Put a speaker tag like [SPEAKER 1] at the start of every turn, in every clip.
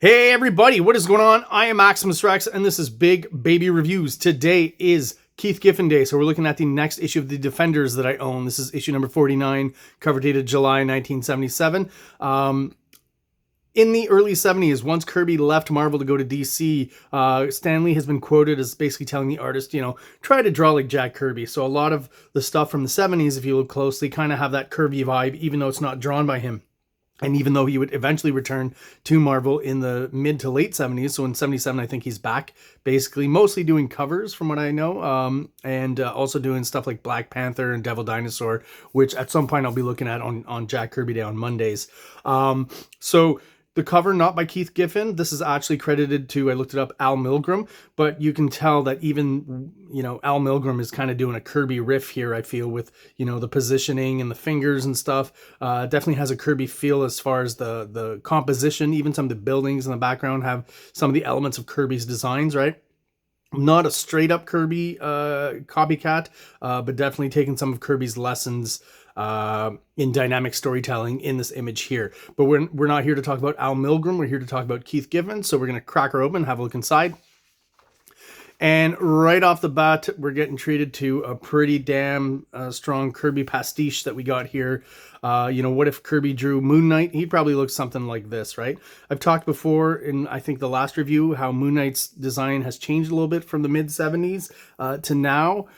[SPEAKER 1] Hey everybody, what is going on? I am Maximus Rex and this is Big Baby Reviews. Today is Keith Giffen Day, so we're looking at the next issue of the Defenders that I own. This is issue number 49, cover dated July 1977. In the early 70s, once Kirby left Marvel to go to DC, Stan Lee has been quoted as basically telling the artist, try to draw like Jack Kirby. So a lot of the stuff from the 70s, if you look closely, kind of have that Kirby vibe, even though it's not drawn by him. And even though he would eventually return to Marvel in the mid to late 70s, so in 77, I think he's back, basically, mostly doing covers from what I know, and also doing stuff like Black Panther and Devil Dinosaur, which at some point I'll be looking at on Jack Kirby Day on Mondays. So the cover, not by Keith Giffen. This is actually credited to, I looked it up, Al Milgrom, but you can tell that even, Al Milgrom is kind of doing a Kirby riff here, I feel, with, the positioning and the fingers and stuff. Definitely has a Kirby feel as far as the composition. Even some of the buildings in the background have some of the elements of Kirby's designs, right? Not a straight up Kirby copycat, but definitely taking some of Kirby's lessons in dynamic storytelling in this image here. But we're not here to talk about Al Milgrom. We're here to talk about Keith Giffen. So we're going to crack her open, have a look inside. And right off the bat, we're getting treated to a pretty damn strong Kirby pastiche that we got here. What if Kirby drew Moon Knight? He'd probably look something like this, right? I've talked before in, I think, the last review, how Moon Knight's design has changed a little bit from the mid-70s to now.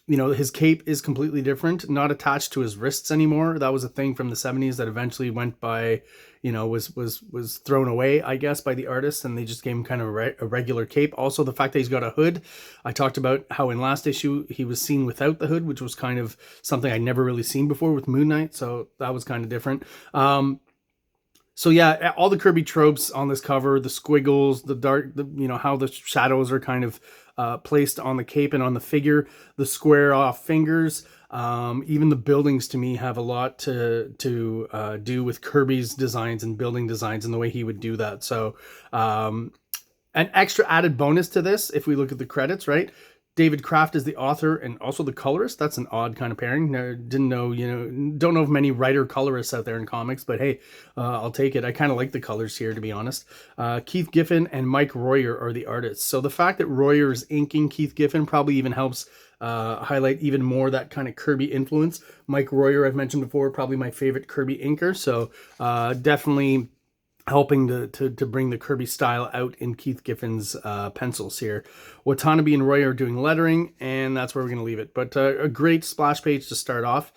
[SPEAKER 1] His cape is completely different, not attached to his wrists anymore. That was a thing from the 70s that eventually went by, was thrown away, I guess, by the artists, and they just gave him kind of a regular cape. Also, the fact that he's got a hood. I talked about how in last issue he was seen without the hood, which was kind of something I'd never really seen before with Moon Knight, so that was kind of different. So yeah, all the Kirby tropes on this cover, the squiggles, the dark, how the shadows are kind of placed on the cape and on the figure, the square off fingers, even the buildings to me have a lot to do with Kirby's designs and building designs and the way he would do that. So an extra added bonus to this, if we look at the credits, right? David Kraft is the author and also the colorist. That's an odd kind of pairing. Didn't know, don't know of many writer colorists out there in comics, but hey, I'll take it. I kind of like the colors here, to be honest. Keith Giffen and Mike Royer are the artists. So the fact that Royer is inking Keith Giffen probably even helps highlight even more that kind of Kirby influence. Mike Royer, I've mentioned before, probably my favorite Kirby inker. So definitely helping to bring the Kirby style out in Keith Giffen's pencils here. Watanabe and Roy are doing lettering, and that's where we're going to leave it. But a great splash page to start off.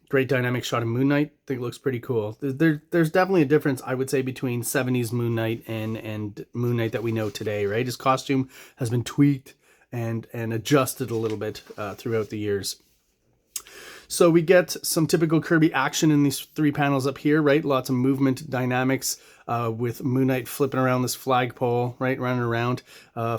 [SPEAKER 1] Great dynamic shot of Moon Knight. I think it looks pretty cool. There's definitely a difference, I would say, between 70s Moon Knight and Moon Knight that we know today, right? His costume has been tweaked and adjusted a little bit throughout the years. So we get some typical Kirby action in these three panels up here, right? Lots of movement dynamics with Moon Knight flipping around this flagpole, right? Running around.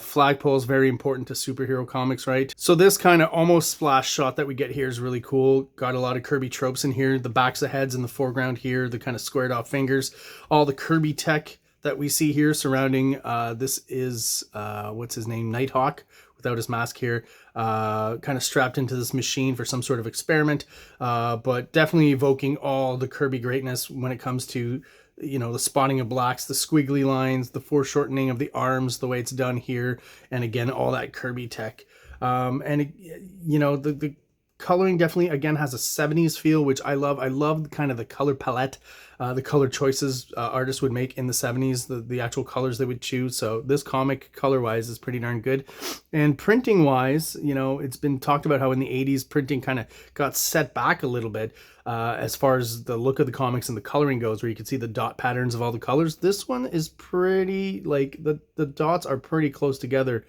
[SPEAKER 1] Flagpole is very important to superhero comics, right? So this kind of almost splash shot that we get here is really cool. Got a lot of Kirby tropes in here. The backs of heads in the foreground here, the kind of squared off fingers. All the Kirby tech that we see here surrounding this is, what's his name? Nighthawk. Without his mask here, kind of strapped into this machine for some sort of experiment, but definitely evoking all the Kirby greatness when it comes to, the spotting of blacks, the squiggly lines, the foreshortening of the arms, the way it's done here, and again, all that Kirby tech. The coloring definitely, again, has a 70s feel, which I love. I love kind of the color palette, the color choices artists would make in the 70s, the actual colors they would choose. So this comic color-wise is pretty darn good. And printing-wise, it's been talked about how in the 80s printing kind of got set back a little bit as far as the look of the comics and the coloring goes, where you can see the dot patterns of all the colors. This one is pretty, like, the dots are pretty close together.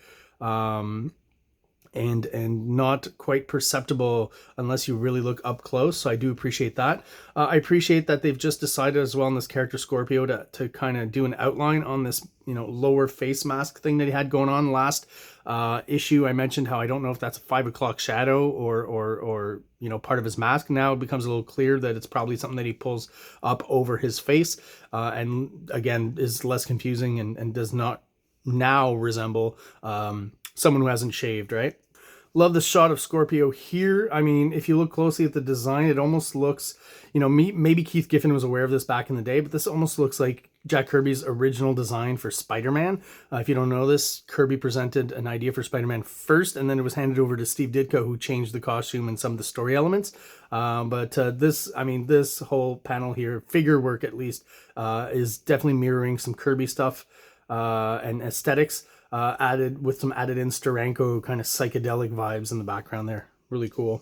[SPEAKER 1] And not quite perceptible unless you really look up close. So I do appreciate that. I appreciate that they've just decided as well in this character Scorpio to kind of do an outline on this, lower face mask thing that he had going on last issue. I mentioned how I don't know if that's a 5 o'clock shadow or part of his mask. Now it becomes a little clear that it's probably something that he pulls up over his face, and again is less confusing and does not now resemble someone who hasn't shaved, right? Love the shot of Scorpio here. I mean, if you look closely at the design, it almost looks, maybe Keith Giffen was aware of this back in the day, but this almost looks like Jack Kirby's original design for Spider-Man. If you don't know this, Kirby presented an idea for Spider-Man first, and then it was handed over to Steve Ditko, who changed the costume and some of the story elements. This whole panel here, figure work at least, is definitely mirroring some Kirby stuff and aesthetics, added with some added in Steranko kind of psychedelic vibes in the background there. Really cool.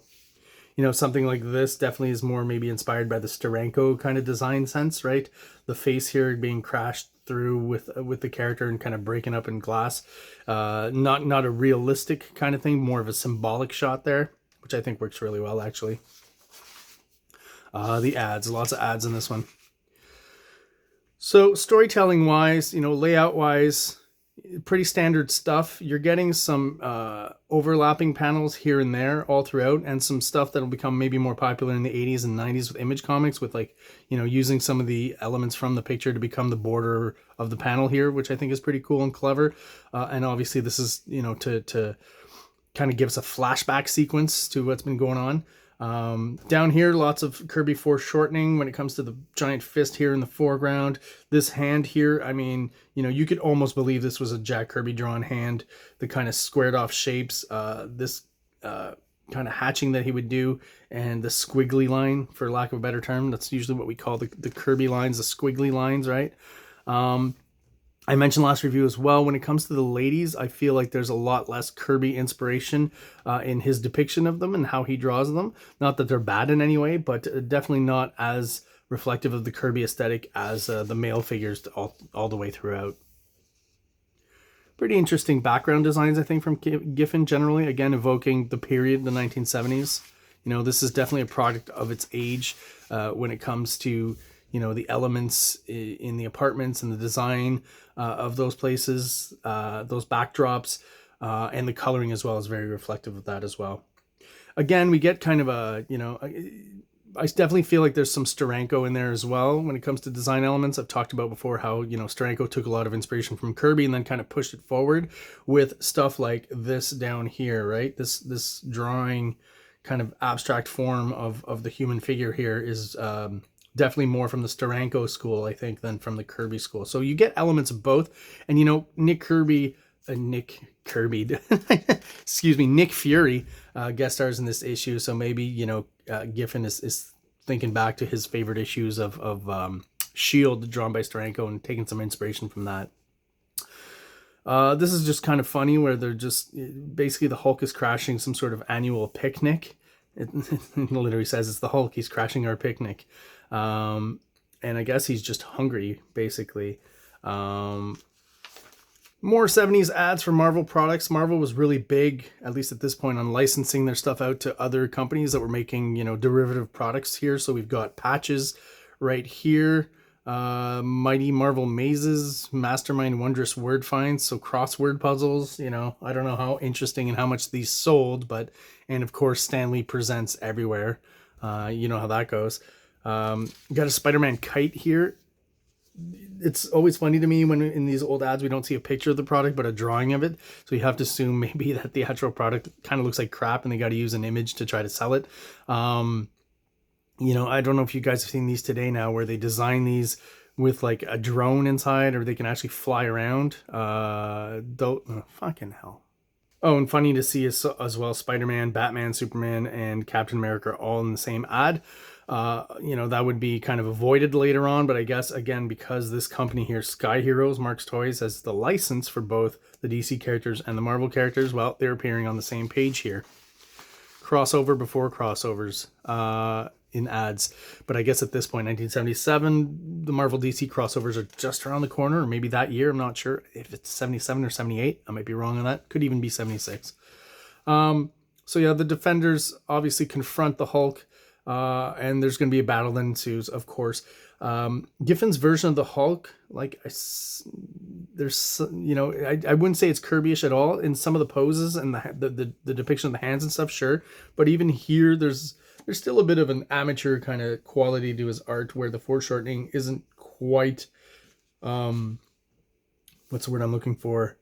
[SPEAKER 1] You know, something like this definitely is more maybe inspired by the Steranko kind of design sense, right? The face here being crashed through with the character and kind of breaking up in glass. Not a realistic kind of thing, more of a symbolic shot there, which I think works really well, actually. The ads, lots of ads in this one. So storytelling wise, you know, layout wise, pretty standard stuff. You're getting some overlapping panels here and there all throughout, and some stuff that'll become maybe more popular in the 80s and 90s with Image Comics, with, like, you know, using some of the elements from the picture to become the border of the panel here, which I think is pretty cool and clever. And obviously this is, you know, to kind of give us a flashback sequence to what's been going on. Down here, lots of Kirby foreshortening when it comes to the giant fist here in the foreground. This hand here, I mean, you know, you could almost believe this was a Jack Kirby drawn hand. The kind of squared off shapes, this kind of hatching that he would do, and the squiggly line, for lack of a better term. That's usually what we call the Kirby lines, the squiggly lines, right? I mentioned last review as well, when it comes to the ladies, I feel like there's a lot less Kirby inspiration in his depiction of them and how he draws them. Not that they're bad in any way, but definitely not as reflective of the Kirby aesthetic as the male figures all the way throughout. Pretty interesting background designs, I think, from Giffen generally. Again, evoking the period, the 1970s. You know, this is definitely a product of its age when it comes to, you know, the elements in the apartments and the design of those places, those backdrops, and the coloring as well is very reflective of that as well. Again, we get kind of a, you know, I definitely feel like there's some Steranko in there as well when it comes to design elements. I've talked about before how, you know, Steranko took a lot of inspiration from Kirby and then kind of pushed it forward with stuff like this down here, right? This drawing kind of abstract form of the human figure here is definitely more from the Steranko school, I think, than from the Kirby school. So you get elements of both. And, you know, Nick Fury guest stars in this issue. So maybe, you know, Giffen is thinking back to his favorite issues of S.H.I.E.L.D. drawn by Steranko and taking some inspiration from that. This is just kind of funny where they're just, basically the Hulk is crashing some sort of annual picnic. It literally says it's the Hulk, he's crashing our picnic. And I guess he's just hungry, basically. More 70s ads for Marvel products. Marvel was really big, at least at this point, on licensing their stuff out to other companies that were making, you know, derivative products here. So we've got patches right here. Mighty Marvel Mazes, Mastermind Wondrous Word Finds, so crossword puzzles. You know, I don't know how interesting and how much these sold, but, and of course Stan Lee Presents everywhere. You know how that goes. Got a Spider-Man kite here. It's always funny to me when in these old ads we don't see a picture of the product but a drawing of it, so you have to assume maybe that the actual product kind of looks like crap and they got to use an image to try to sell it. You know, I don't know if you guys have seen these today now where they design these with like a drone inside, or they can actually fly around. Fucking hell. Oh, and funny to see as well, Spider-Man, Batman, Superman, and Captain America all in the same ad. You know, that would be kind of avoided later on, but I guess, again, because this company here, Sky Heroes, Mark's Toys, has the license for both the DC characters and the Marvel characters, well, they're appearing on the same page here. Crossover before crossovers in ads. But I guess at this point, 1977, the Marvel DC crossovers are just around the corner, or maybe that year. I'm not sure if it's 77 or 78. I might be wrong on that. Could even be 76. So yeah, the Defenders obviously confront the Hulk. And there's going to be a battle that ensues, of course. Giffen's version of the Hulk, like, there's, you know, I wouldn't say it's Kirby-ish at all in some of the poses and the depiction of the hands and stuff, sure. But even here, there's still a bit of an amateur kind of quality to his art where the foreshortening isn't quite, what's the word I'm looking for?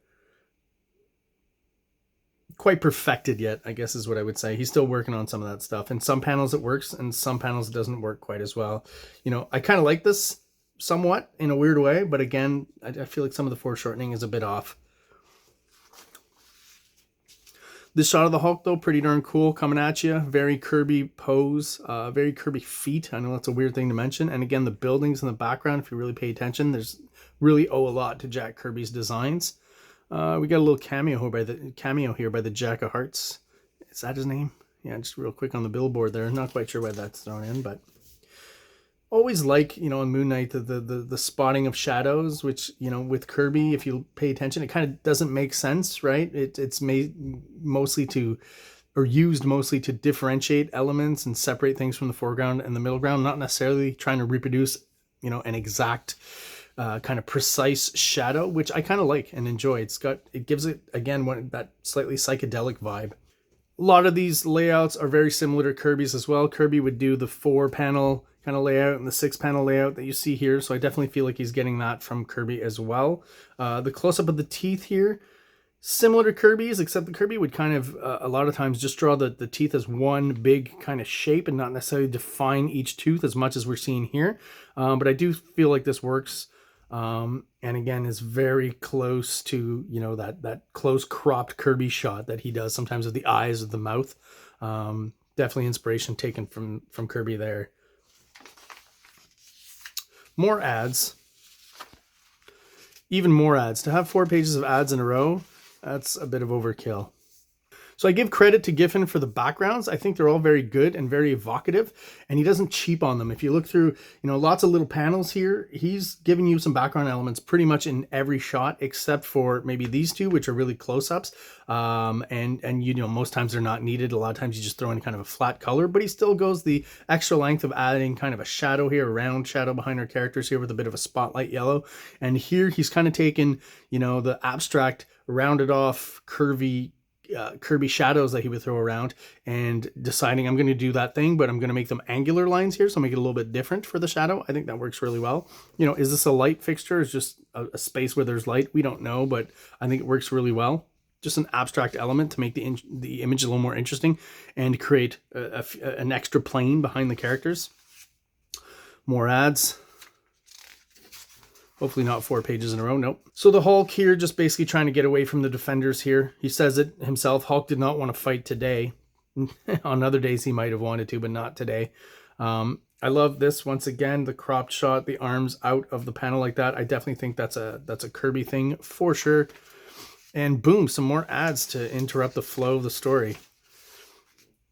[SPEAKER 1] Quite perfected yet, I guess is what I would say. He's still working on some of that stuff. And some panels it works, and some panels it doesn't work quite as well. You know, I kind of like this somewhat in a weird way, but again, I feel like some of the foreshortening is a bit off. This shot of the Hulk, though, pretty darn cool, coming at you. Very Kirby pose, very Kirby feet. I know that's a weird thing to mention. And again, the buildings in the background, if you really pay attention, there's really owe a lot to Jack Kirby's designs. We got a little cameo here by the Jack of Hearts. Is that his name? Yeah, just real quick on the billboard there. Not quite sure why that's thrown in, but always like, you know, on Moon Knight, the spotting of shadows, which, you know, with Kirby, if you pay attention, it kind of doesn't make sense, right? It's made mostly to, or used mostly to differentiate elements and separate things from the foreground and the middle ground, not necessarily trying to reproduce, you know, an exact kind of precise shadow, which I kind of like and enjoy. It gives it, again, that slightly psychedelic vibe. A lot of these layouts are very similar to Kirby's as well. Kirby would do the 4-panel kind of layout and the 6-panel layout that you see here. So I definitely feel like he's getting that from Kirby as well. The close-up of the teeth here, similar to Kirby's, except the Kirby would kind of, a lot of times, just draw the teeth as one big kind of shape and not necessarily define each tooth as much as we're seeing here. But I do feel like this works. And again, is very close to, you know, that close cropped Kirby shot that he does sometimes with the eyes or the mouth. Definitely inspiration taken from Kirby there. More ads. Even more ads. To have 4 pages of ads in a row, that's a bit of overkill. So I give credit to Giffen for the backgrounds. I think they're all very good and very evocative, and he doesn't cheap on them. If you look through, you know, lots of little panels here, he's giving you some background elements pretty much in every shot, except for maybe these two, which are really close-ups. And you know, most times they're not needed. A lot of times you just throw in kind of a flat color, but he still goes the extra length of adding kind of a shadow here, a round shadow behind our characters here with a bit of a spotlight yellow. And here he's kind of taken, you know, the abstract, rounded off, curvy Kirby shadows that he would throw around and deciding I'm going to do that thing, but I'm going to make them angular lines here, so make it a little bit different for the shadow. I think that works really well. You know, is this a light fixture? Is just a space where there's light? We don't know, but I think it works really well. Just an abstract element to make the image a little more interesting and create an extra plane behind the characters. More ads. Hopefully not 4 pages in a row. Nope. So the Hulk here just basically trying to get away from the defenders here. He says it himself. Hulk did not want to fight today. On other days he might have wanted to, but not today. I love this. Once again, the cropped shot, the arms out of the panel like that. I definitely think that's a Kirby thing for sure. And boom, some more ads to interrupt the flow of the story.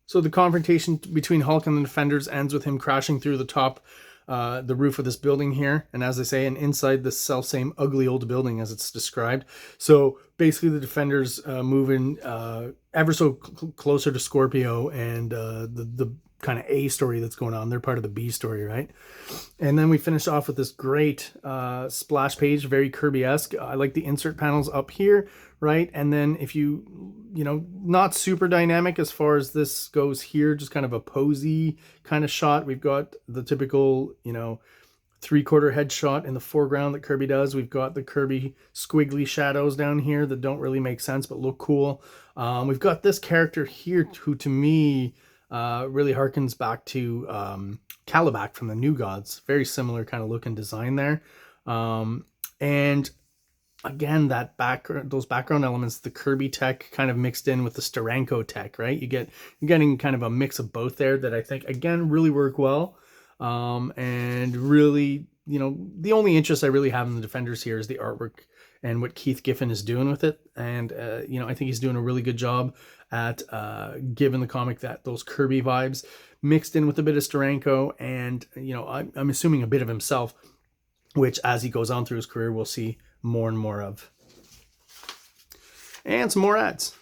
[SPEAKER 1] So the confrontation between Hulk and the defenders ends with him crashing through the top the roof of this building here, and as I say, and inside this self-same ugly old building as it's described. So basically the defenders moving ever so closer to Scorpio and the kind of A story that's going on. They're part of the B story, right? And then we finish off with this great splash page, very Kirby-esque. I like the insert panels up here, right? And then if you know, not super dynamic as far as this goes here, just kind of a posy kind of shot. We've got the typical, you know, 3/4 head shot in the foreground that Kirby does. We've got the Kirby squiggly shadows down here that don't really make sense but look cool. We've got this character here who to me really harkens back to Calabac from the New Gods. Very similar kind of look and design there. And again, those background elements, the Kirby tech kind of mixed in with the Steranko tech, right? You're getting kind of a mix of both there that I think, again, really work well. And really, you know, the only interest I really have in the Defenders here is the artwork and what Keith Giffen is doing with it. And, you know, I think he's doing a really good job at giving the comic those Kirby vibes mixed in with a bit of Steranko and, you know, I'm assuming a bit of himself, which as he goes on through his career, we'll see more and more of. And some more ads.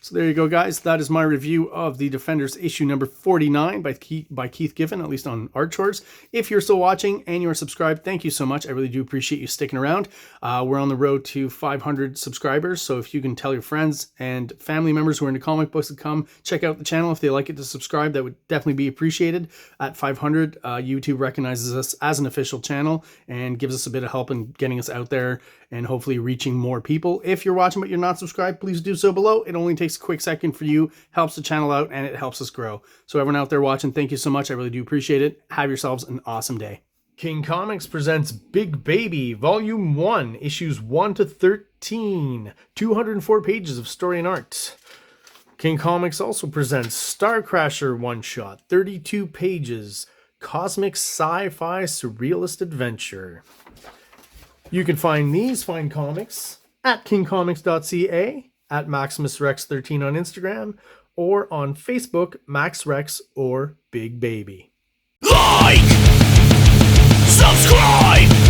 [SPEAKER 1] So there you go, guys. That is my review of the Defenders issue number 49 by Keith Giffen, at least on Art Chores. If you're still watching and you're subscribed, thank you so much. I really do appreciate you sticking around. We're on the road to 500 subscribers, so if you can tell your friends and family members who are into comic books to come check out the channel if they like it to subscribe, that would definitely be appreciated. At 500, YouTube recognizes us as an official channel and gives us a bit of help in getting us out there and hopefully reaching more people. If you're watching but you're not subscribed, please do so below. It only takes a quick second for you, helps the channel out, and it helps us grow. So everyone out there watching, thank you so much. I really do appreciate it. Have yourselves an awesome day. King Comics presents Big Baby, Volume 1, Issues 1 to 13, 204 pages of story and art. King Comics also presents Star Crasher one-shot, 32 pages, cosmic sci-fi surrealist adventure. You can find these fine comics at KingComics.CA, at MaximusRex13 on Instagram, or on Facebook, MaxRex or Big Baby.
[SPEAKER 2] Like! Subscribe!